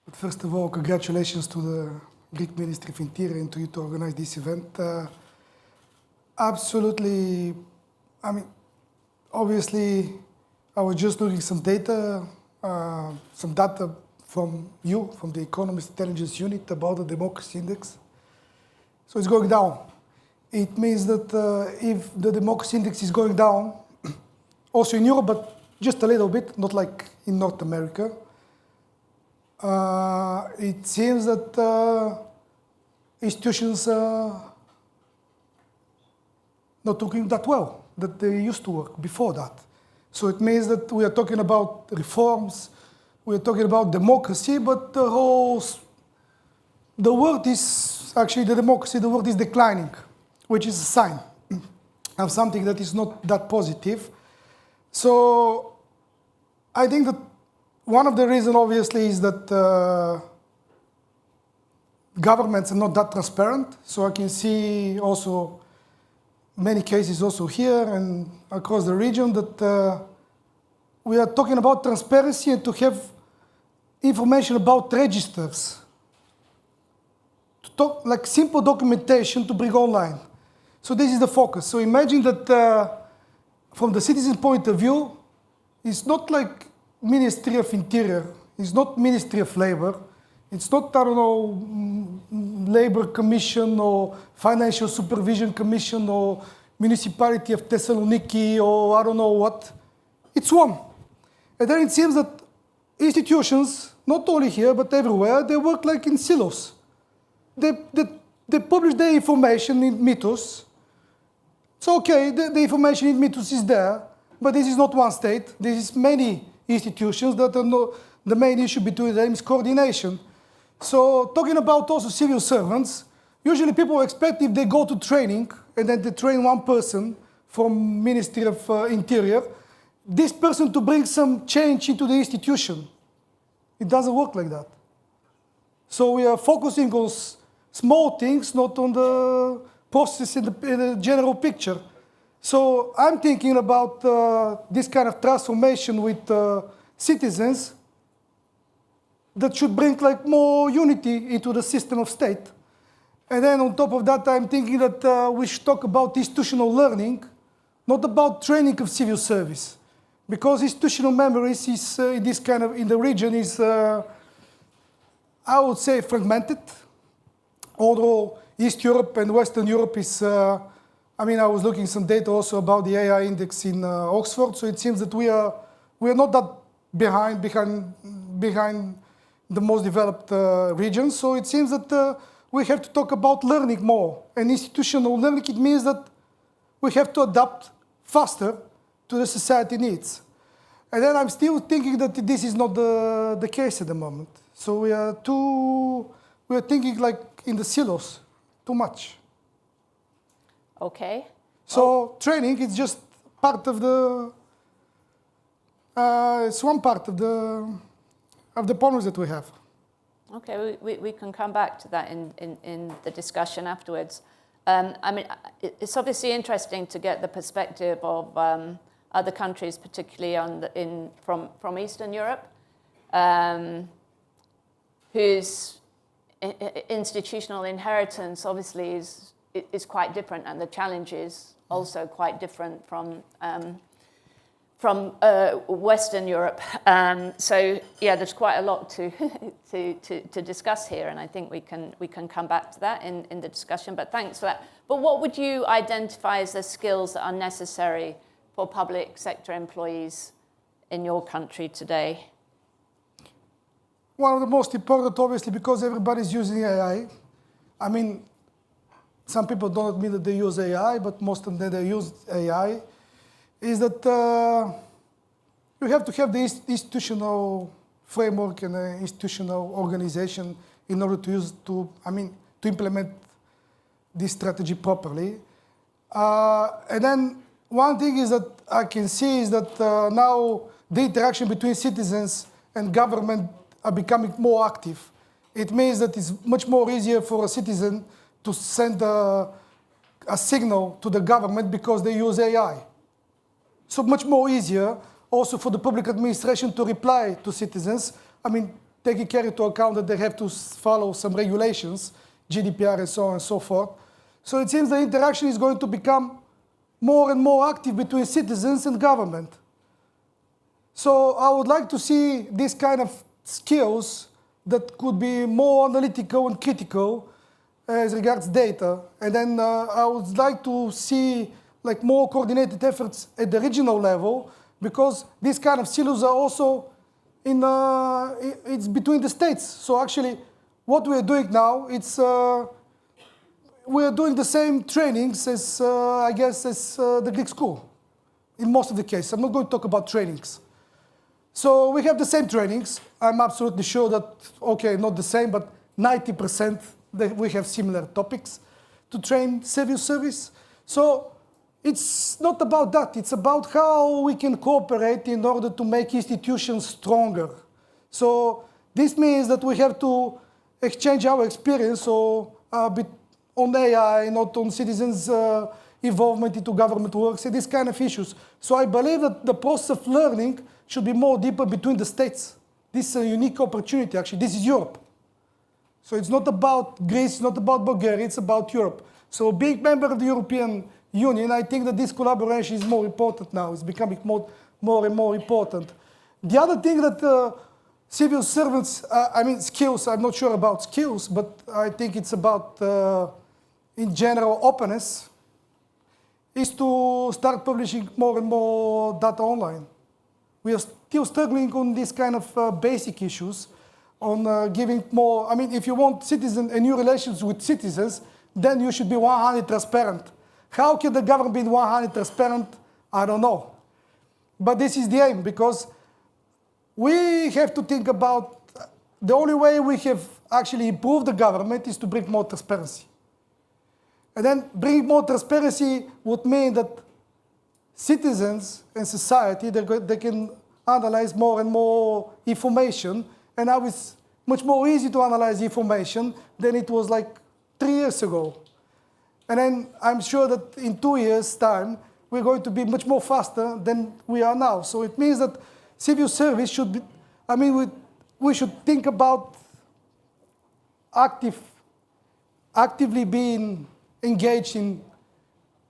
But first of all, congratulations to the Greek Ministry of Interior and to you to organize this event. Absolutely, obviously, I was just looking some data from you, from the Economist Intelligence Unit about the democracy index. So it's going down. It means that if the democracy index is going down, also in Europe, but just a little bit, not like in North America, it seems that institutions are not working that well, that they used to work before that. So it means that we are talking about reforms, we are talking about democracy, but the word is actually the democracy, the word is declining, which is a sign of something that is not that positive. So I think that one of the reasons, obviously, is that governments are not that transparent. So I can see also many cases also here and across the region that we are talking about transparency and to have information about registers, to talk like simple documentation to bring online. So this is the focus. So imagine that from the citizen point of view, it's not like Ministry of Interior, it's not Ministry of Labor, it's not, I don't know, Labor Commission or Financial Supervision Commission or Municipality of Thessaloniki or I don't know what. It's one. And then it seems that institutions, not only here but everywhere, they work like in silos. They publish their information in Mythos. So okay, the information in Mythos is there, but this is not one state. This is many institutions that are not, the main issue between them is coordination. So talking about also civil servants, usually people expect if they go to training and then they train one person from Ministry of Interior, this person to bring some change into the institution. It doesn't work like that. So we are focusing on small things, not on the process in the general picture. So I'm thinking about this kind of transformation with citizens that should bring like more unity into the system of state. And then on top of that, I'm thinking that we should talk about institutional learning, not about training of civil service. Because institutional memories is, in the region is, I would say, fragmented. Although East Europe and Western Europe is, I was looking some data also about the AI index in Oxford, so it seems that we are not that behind the most developed regions. So it seems that we have to talk about learning more. And institutional learning, it means that we have to adapt faster to the society needs. And then I'm still thinking that this is not the case at the moment. So we are thinking like in the silos too much. Okay. So training is just part of the, it's one part of the problems that we have. Okay, we can come back to that in the discussion afterwards. It's obviously interesting to get the perspective of other countries, particularly from Eastern Europe, whose institutional inheritance obviously is quite different, and the challenge is also quite different from Western Europe. So yeah, there's quite a lot to discuss here, and I think we can come back to that in the discussion. But thanks for that. But what would you identify as the skills that are necessary for public sector employees in your country today? One of the most important, obviously, because everybody's using AI. Some people don't admit that they use AI, but most of them, they use AI, is that you have to have the institutional framework and the institutional organization in order to implement this strategy properly. And then one thing is that I can see is that now the interaction between citizens and government are becoming more active. It means that it's much more easier for a citizen to send a signal to the government because they use AI. So much more easier also for the public administration to reply to citizens. taking care into account that they have to follow some regulations, GDPR and so on and so forth. So it seems the interaction is going to become more and more active between citizens and government. So I would like to see this kind of skills that could be more analytical and critical as regards data. And then I would like to see like more coordinated efforts at the regional level, because these kind of silos are also it's between the states. So actually what we're doing now, it's we're doing the same trainings as, I guess, as the Greek school, in most of the cases. I'm not going to talk about trainings. So we have the same trainings. I'm absolutely sure that, okay, not the same, but 90% that we have similar topics to train civil service. So it's not about that. It's about how we can cooperate in order to make institutions stronger. So this means that we have to exchange our experience on AI, not on citizens' involvement into government works, and these kind of issues. So I believe that the process of learning should be more deeper between the states. This is a unique opportunity, actually. This is Europe. So it's not about Greece, it's not about Bulgaria, it's about Europe. So being member of the European Union, I think that this collaboration is more important now. It's becoming more and more important. The other thing that civil servants, skills, I'm not sure about skills, but I think it's about, in general, openness, is to start publishing more and more data online. We are still struggling on these kind of basic issues, on giving more, if you want a new relations with citizens, then you should be 100% transparent. How can the government be 100% transparent? I don't know. But this is the aim, because we have to think about the only way we have actually improved the government is to bring more transparency. And then bring more transparency would mean that citizens and society, they can analyze more and more information. And now it's much more easy to analyze information than it was like 3 years ago. And then I'm sure that in 2 years' time, we're going to be much more faster than we are now. So it means that civil service should be, we should think about actively being engaged in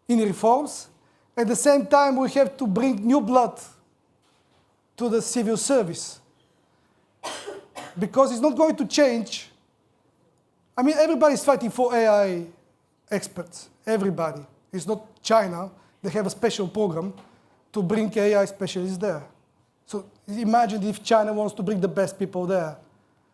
reforms. At the same time, we have to bring new blood to the civil service, because it's not going to change. Everybody's fighting for AI experts, everybody. It's not China. They have a special program to bring AI specialists there. So imagine if China wants to bring the best people there.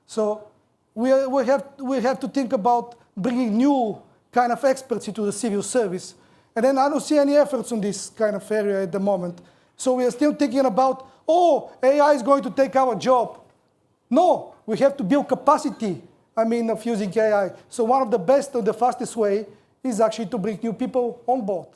So we have to think about bringing new kind of experts into the civil service. And then I don't see any efforts on this kind of area at the moment. So we are still thinking about, AI is going to take our job. No, we have to build capacity, of using AI. So one of the best or the fastest way is actually to bring new people on board.